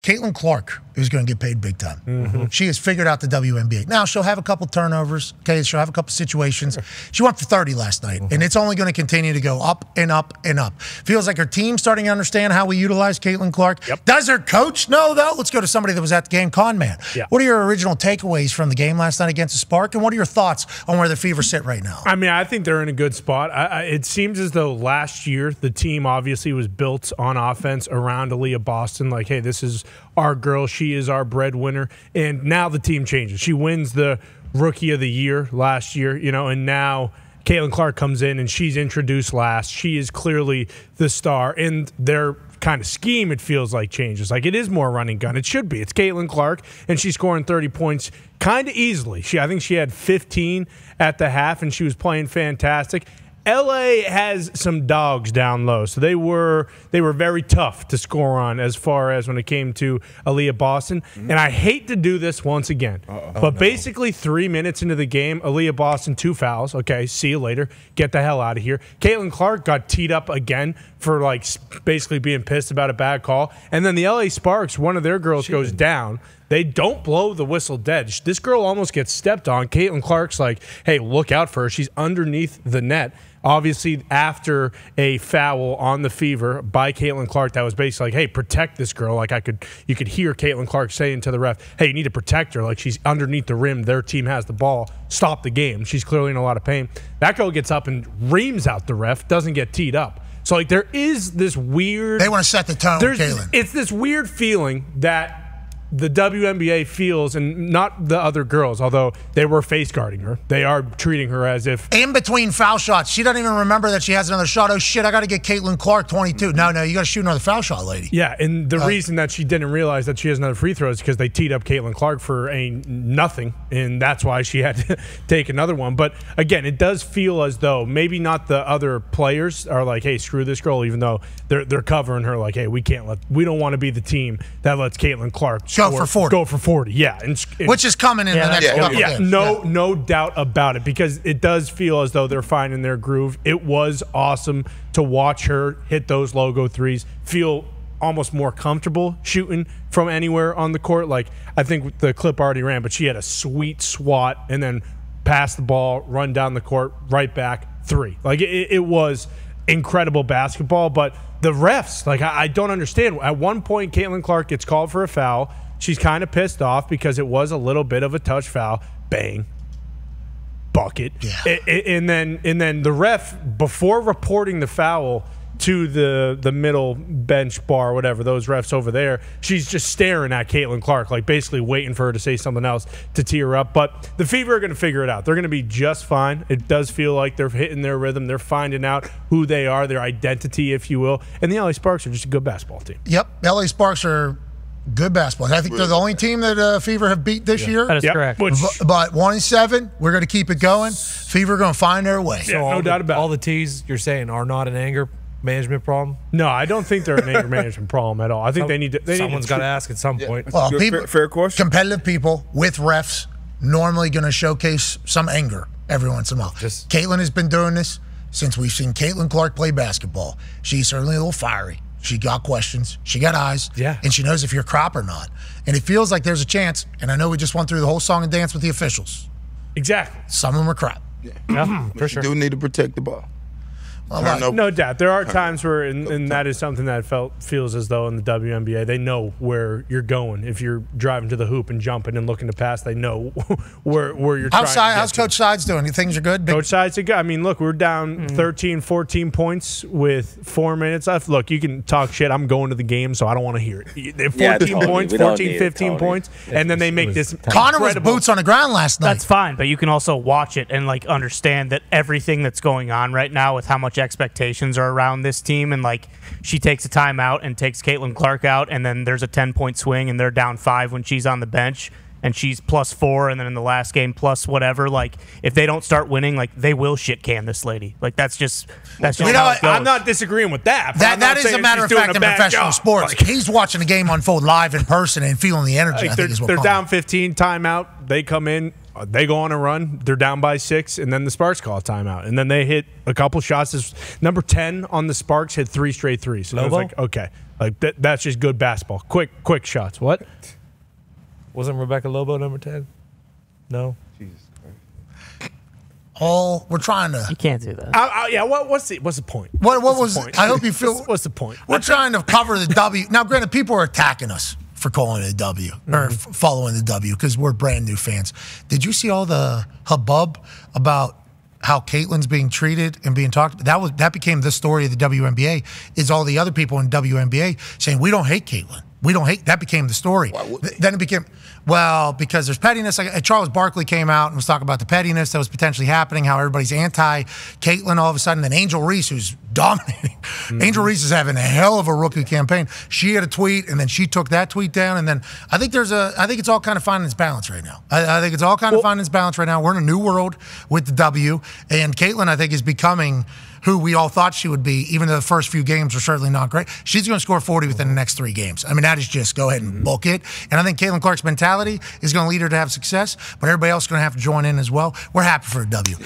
Caitlin Clark is going to get paid big time. She has figured out the WNBA. Now, she'll have a couple turnovers. Okay, she'll have a couple situations. She went for 30 last night, and it's only going to continue to go up and up and up. Feels like her team's starting to understand how we utilize Caitlin Clark. Does her coach know, though? Let's go to somebody that was at the game, Con Man. What are your original takeaways from the game last night against the Spark, and what are your thoughts on where the Fever sit right now? I mean, I think they're in a good spot. It seems as though last year the team obviously was built on offense around Aaliyah Boston. Like, hey, this is our girl. She is our breadwinner. And now the team changes. She wins the Rookie of the Year last year, and now Caitlin Clark comes in and she's introduced last. She is clearly the star. And their kind of scheme, it feels like, changes. Like, it is more running gun. It should be. It's Caitlin Clark, and she's scoring 30 points kind of easily. I think she had 15 at the half, and she was playing fantastic. LA has some dogs down low, so they were very tough to score on as far as when it came to Aaliyah Boston. And I hate to do this once again, but basically 3 minutes into the game, Aaliyah Boston, 2 fouls. Okay, see you later. Get the hell out of here. Caitlin Clark got teed up again for basically being pissed about a bad call. And then the LA Sparks, one of their girls goes down. They don't blow the whistle dead. This girl almost gets stepped on. Caitlin Clark's like, hey, look out for her. She's underneath the net. Obviously, after a foul on the Fever by Caitlin Clark, that was basically like, hey, protect this girl. Like, you could hear Caitlin Clark saying to the ref, hey, you need to protect her. Like, she's underneath the rim. Their team has the ball. Stop the game. She's clearly in a lot of pain. That girl gets up and reams out the ref, doesn't get teed up. So, there is this weird... They want to set the tone with Caitlin. It's this weird feeling that the WNBA feels, and not the other girls, although they were face guarding her. They are treating her as if... In between foul shots, she doesn't even remember that she has another shot. Oh, shit, I got to get Caitlin Clark 22. No, you got to shoot another foul shot, lady. Yeah, and the reason that she didn't realize that she has another free throw is because they teed up Caitlin Clark for a nothing, and that's why she had to take another one. But, again, it does feel as though maybe not the other players are like, hey, screw this girl, even though they're covering her like, hey, we don't want to be the team that lets Caitlin Clark go for 40. Go for 40, yeah. And which is coming in the next couple games. No doubt about it, because it does feel as though they're finding their groove. It was awesome to watch her hit those logo threes, feel almost more comfortable shooting from anywhere on the court. Like, I think the clip already ran, but she had a sweet swat and then pass the ball, run down the court, right back, 3. Like, it was incredible basketball, but the refs, like, I don't understand. At one point, Caitlin Clark gets called for a foul. She's kind of pissed off because it was a little bit of a touch foul. Bang. Bucket. Yeah. And then the ref, before reporting the foul to the middle bench bar, whatever, those refs over there, she's just staring at Caitlin Clark, like basically waiting for her to say something else to tee her up. But the Fever are going to figure it out. They're going to be just fine. It does feel like they're hitting their rhythm. They're finding out who they are, their identity, if you will. And the LA Sparks are just a good basketball team. Yep. LA Sparks are good basketball. And I think they're the only team that Fever have beat this year. That is correct. But 1-7, we're going to keep it going. Fever are going to find their way. So no doubt about it. All the T's you're saying are not an anger management problem? No, I don't think they're an anger management problem at all. I think they need to. Someone's got to ask at some point. Well, fair question. Competitive people with refs normally going to showcase some anger every once in a while. Caitlin has been doing this since we've seen Caitlin Clark play basketball. She's certainly a little fiery. She got questions. She got eyes. Yeah. And she knows if you're crop or not. And it feels like there's a chance. And I know we just went through the whole song and dance with the officials. Exactly. Some of them are crap. Yeah, for sure. You do need to protect the ball. Well, no doubt. There are times where, and that is something that feels as though in the WNBA, they know where you're going. If you're driving to the hoop and jumping and looking to pass, they know where you're trying to get How's Coach Sides doing? Things are good? Coach Sides are good. I mean, look, we're down 13, 14 points with 4 minutes left. Look, you can talk shit. I'm going to the game, so I don't want to hear it. 14 points, 14, 15 points, and then they make this Connor was boots on the ground last night. That's fine, but you can also watch it and, like, understand that everything that's going on right now with how much expectations are around this team, and like she takes a timeout and takes Caitlin Clark out, and then there's a 10-point swing and they're down 5 when she's on the bench and she's +4, and then in the last game plus whatever. Like, if they don't start winning, like, they will shit can this lady. Like, that's just how it goes. I'm not disagreeing with that. That is a matter of fact in professional sports. Like, he's watching the game unfold live in person and feeling the energy. Like, they're down 15, timeout. They come in. They go on a run. They're down by 6, and then the Sparks call a timeout. And then they hit a couple shots. Number 10 on the Sparks hit 3 straight threes. So it was like, okay, Like that's just good basketball. Quick shots. What? Wasn't Rebecca Lobo number 10? No. We're trying to. You can't do that. Yeah. What's the point? What What's was? the point? I hope you feel. What's the point? We're trying to cover the W. Now, granted, people are attacking us for calling it a W or following the W because we're brand new fans. Did you see all the hubbub about how Caitlin's being treated and being talked about? That became the story of the WNBA. Is all the other people in WNBA saying we don't hate Caitlin. We don't hate. That became the story. Then it became, well, because there's pettiness. Charles Barkley came out and was talking about the pettiness that was potentially happening, how everybody's anti-Caitlin all of a sudden. Then Angel Reese, who's dominating. Angel Reese is having a hell of a rookie campaign. She had a tweet, and then she took that tweet down. And then I think it's all kind of finding its balance right now. I think it's all kind of finding its balance right now. We're in a new world with the W, and Caitlin, I think, is becoming who we all thought she would be, even though the first few games were certainly not great. She's going to score 40 within the next 3 games. I mean, that is just go ahead and book it. And I think Caitlin Clark's mentality is going to lead her to have success, but everybody else is going to have to join in as well. We're happy for a W.